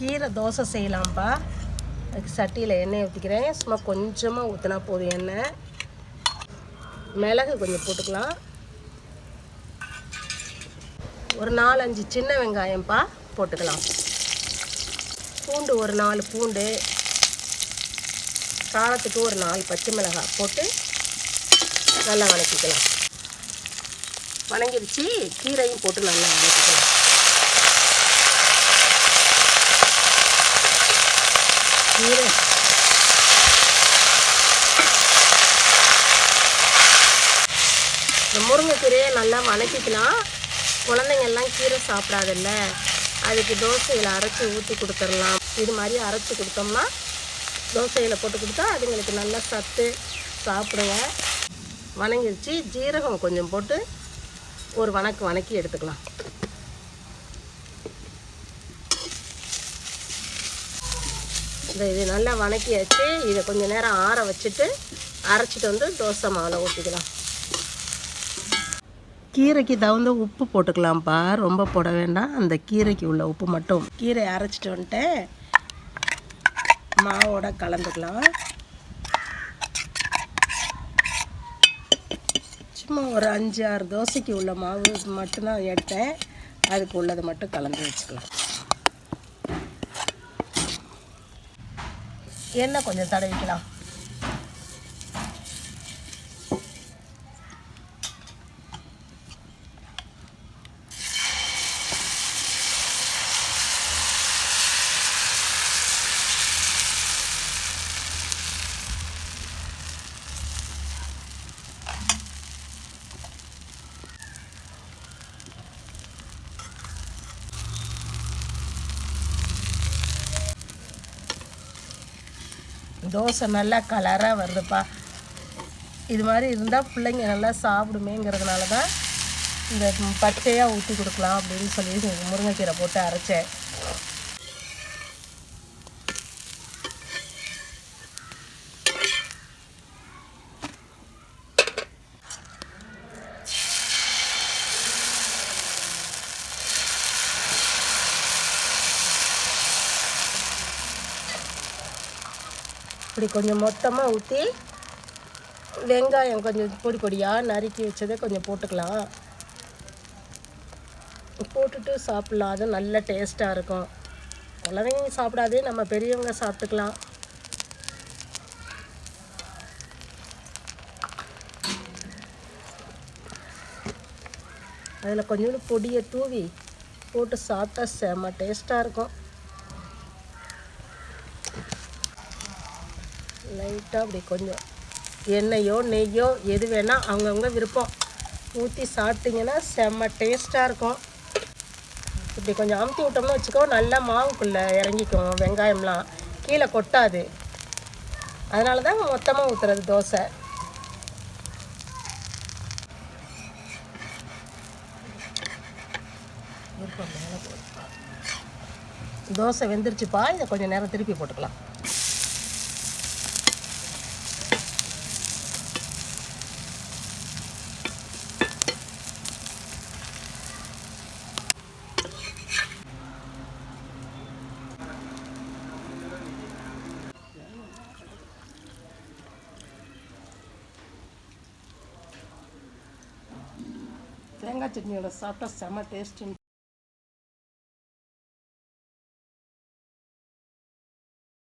கீரை தோசை செய்யலாம்ப்பா. அதுக்கு சட்டியில் எண்ணெய் ஊற்றிக்கிறேன். சும்மா கொஞ்சமாக ஊற்றினா போதும் எண்ணெய். மிளகு கொஞ்சம் போட்டுக்கலாம். ஒரு 4-5 சின்ன வெங்காயம்ப்பா போட்டுக்கலாம். பூண்டு ஒரு 4 பூண்டு, காரத்துக்கு ஒரு 4 பச்சை மிளகாய் போட்டு நல்லா வதக்கிக்கலாம். வதங்கிடுச்சு. கீரையும் போட்டு நல்லா வதக்கிக்கலாம். கீரை இந்த முருங்கைக்கீரையை நல்லா வதக்கிக்கலாம். குழந்தைங்கள்லாம் கீரை சாப்பிடாதில்ல, அதுக்கு தோசையில் அரைச்சி ஊற்றி கொடுத்துடலாம். இது மாதிரி அரைச்சி கொடுத்தோம்னா தோசையில் போட்டு கொடுத்தா அதுங்களுக்கு நல்லா சத்து சாப்பிடுங்க. வதங்கிடுச்சு. ஜீரகம் கொஞ்சம் போட்டு ஒரு வதக்கி எடுத்துக்கலாம். இது நல்லா வதக்கியாச்சு. இதை கொஞ்சம் நேரம் ஆற வச்சுட்டு அரைச்சிட்டு வந்து தோசை மாவில் ஊற்றிக்கலாம். கீரைக்கு தகுந்த உப்பு போட்டுக்கலாம்ப்பா, ரொம்ப போட வேண்டாம். அந்த கீரைக்கு உள்ள உப்பு மட்டும். கீரை அரைச்சிட்டு வந்துட்டு மாவோட கலந்துக்கலாம். சும்மா ஒரு 5-6 தோசைக்கு உள்ள மாவு மட்டும்தான் எடுத்தேன். அதுக்கு உள்ளதை மட்டும் கலந்து வச்சுக்கலாம். எண்ணெய் கொஞ்சம் தடவிக்கலாம். தோசை நல்லா கலராக வருதுப்பா. இது மாதிரி இருந்தால் பிள்ளைங்க நல்லா சாப்பிடுமேங்கிறதுனால தான் இந்த பச்சையாக ஊற்றி கொடுக்கலாம் அப்படின்னு சொல்லி முருங்கைக்கீரை போட்டு அரைச்சேன். இப்படி கொஞ்சம் மொத்தமாக ஊற்றி வெங்காயம் கொஞ்சம் பொடி பொடியாக நறுக்கி வச்சதை கொஞ்சம் போட்டுக்கலாம். போட்டுட்டு சாப்பிட்லாம். அது நல்ல டேஸ்ட்டாக இருக்கும். குழந்தைங்க சாப்பிடாதே, நம்ம பெரியவங்க சாப்பிட்டுக்கலாம். அதில் கொஞ்சோண்டு பொடியை தூவி போட்டு சாப்பிட்டா செம்ம டேஸ்ட்டாக இருக்கும். லைட்டாக அப்படி கொஞ்சம் எண்ணெயோ நெய்யோ எது வேணால் அவங்கவுங்க விருப்பம் ஊற்றி சாப்பிட்டிங்கன்னா செம்ம டேஸ்ட்டாக இருக்கும். இப்படி கொஞ்சம் அமுத்தி விட்டோம்னு வச்சுக்கோ, நல்லா மாவுக்குள்ளே இறங்கிக்கும். வெங்காயம்லாம் கீழே கொட்டாது. அதனால தான் மொத்தமாக ஊற்றுறது தோசை. தோசை வெந்துருச்சுப்பா. இதை கொஞ்சம் நேரம் திருப்பி போட்டுக்கலாம். தேங்காய் சட்னியோட சாப்பிட்டா செம்ம டேஸ்ட்டு.